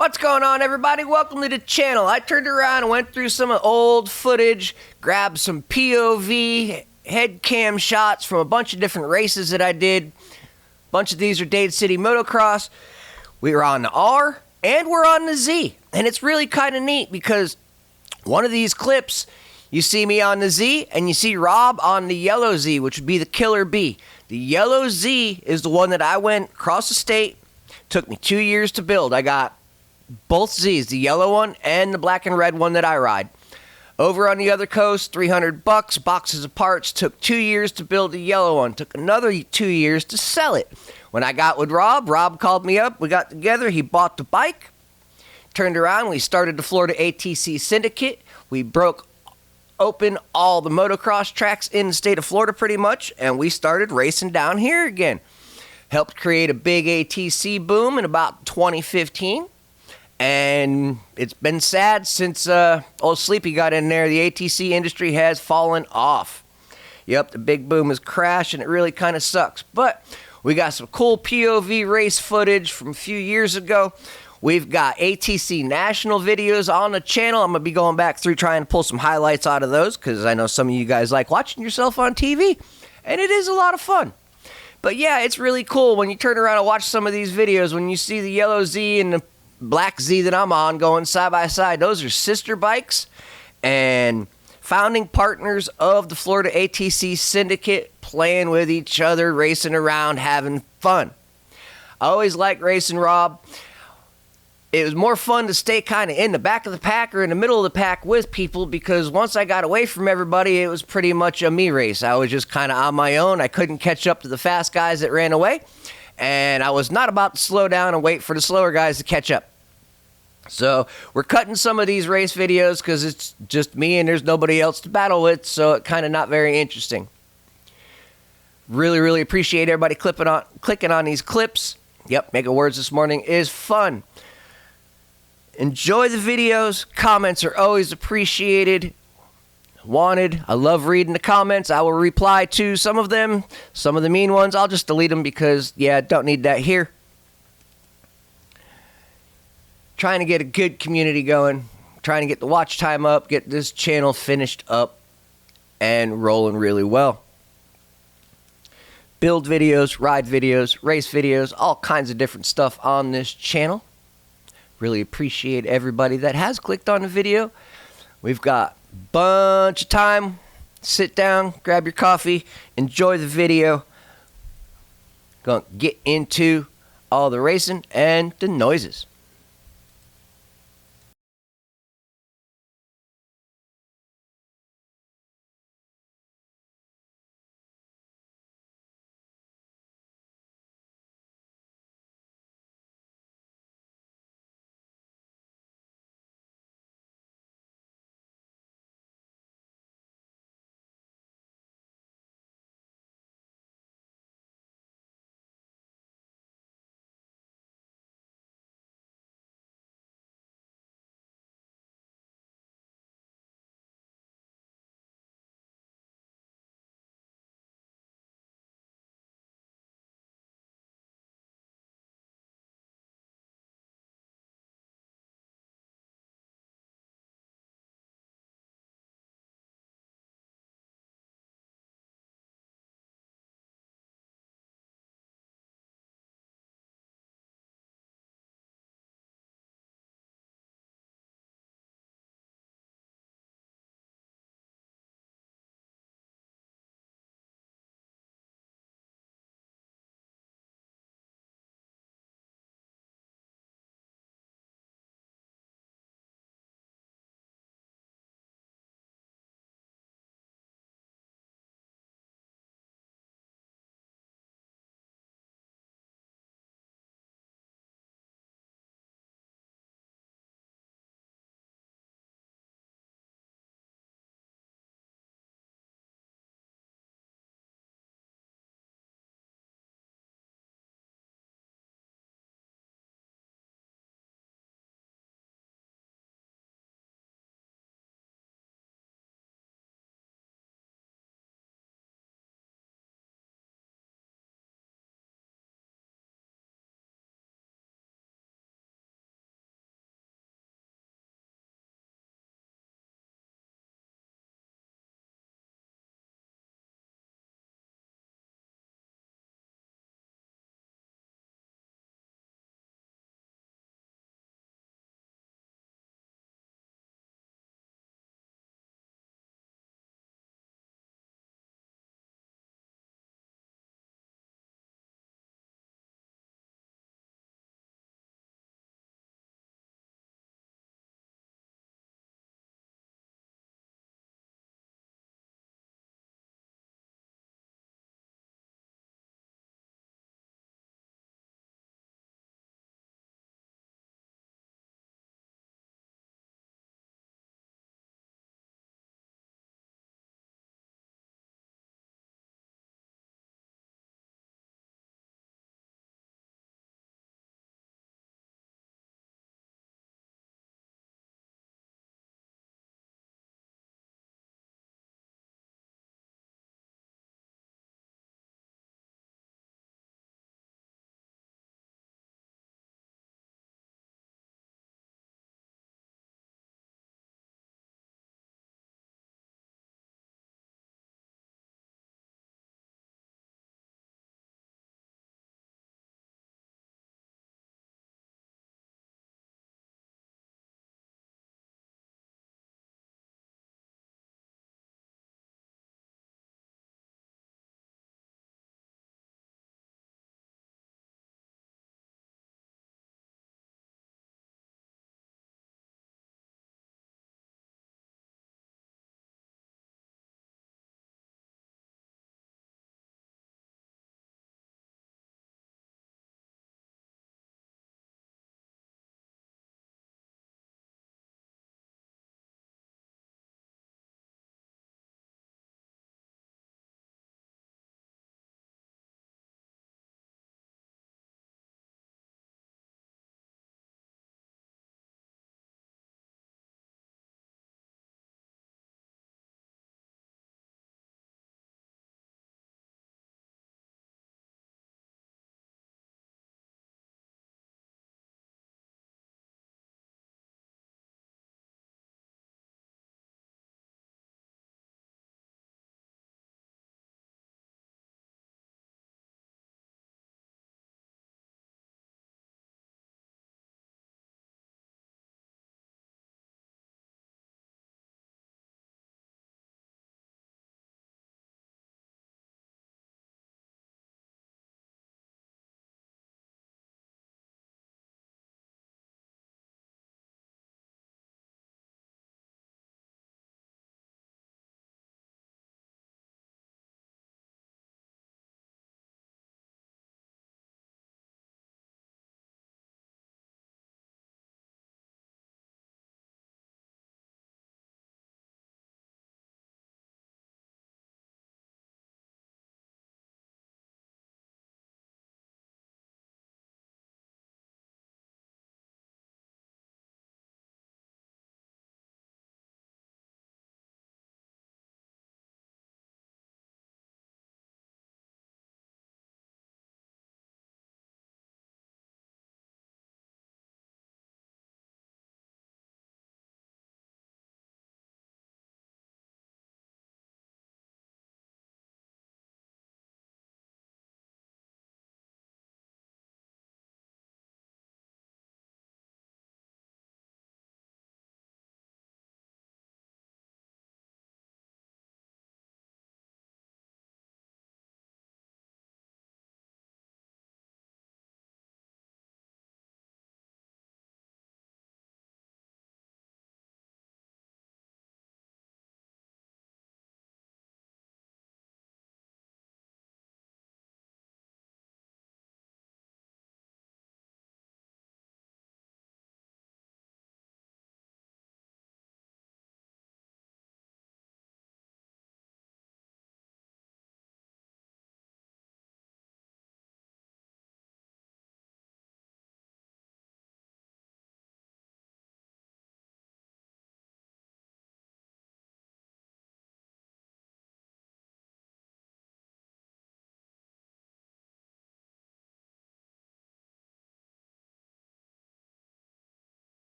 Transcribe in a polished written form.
What's going on, everybody? Welcome to the channel. I turned around and went through some old footage, grabbed some POV head cam shots from a bunch of different races that I did. A bunch of these are Dade City Motocross. We were on the R and we're on the Z. And it's really kind of neat because one of these clips, you see me on the Z and you see Rob on the yellow Z, which would be the Killer B. The yellow Z is the one that I went across the state. Took me 2 years to build. I got both Z's, the yellow one and the black and red one that I ride. Over on the other coast, $300, boxes of parts. Took 2 years to build the yellow one. Took another 2 years to sell it. When I got with Rob called me up. We got together. He bought the bike. Turned around. We started the Florida ATC Syndicate. We broke open all the motocross tracks in the state of Florida pretty much. And we started racing down here again. Helped create a big ATC boom in about 2015. And it's been sad since old Sleepy got in there. The ATC industry has fallen off. Yep, the big boom has crashed, and it really kind of sucks. But we got some cool POV race footage from a few years ago. We've got ATC national videos on the channel. I'm going to be going back through trying to pull some highlights out of those because I know some of you guys like watching yourself on TV, and it is a lot of fun. But yeah, it's really cool when you turn around and watch some of these videos, when you see the yellow Z and the black Z that I'm on going side by side. Those are sister bikes and founding partners of the Florida ATC Syndicate, playing with each other, racing around, having fun. I always liked racing Rob. It was more fun to stay kind of in the back of the pack or in the middle of the pack with people because once I got away from everybody, it was pretty much a me race. I was just kind of on my own. I couldn't catch up to the fast guys that ran away, and I was not about to slow down and wait for the slower guys to catch up. So we're cutting some of these race videos because it's just me and there's nobody else to battle with, so it kind of not very interesting. Really appreciate everybody clicking on these clips. Yep, making words this morning is fun. Enjoy the videos. Comments are always appreciated. Wanted. I love reading the comments. I will reply to some of them. Some of the mean ones, I'll just delete them because, yeah, don't need that here. Trying to get a good community going. Trying to get the watch time up. Get this channel finished up and rolling really well. Build videos, ride videos, race videos, all kinds of different stuff on this channel. Really appreciate everybody that has clicked on the video. We've got a bunch of time. Sit down, grab your coffee, enjoy the video. Gonna get into all the racing and the noises.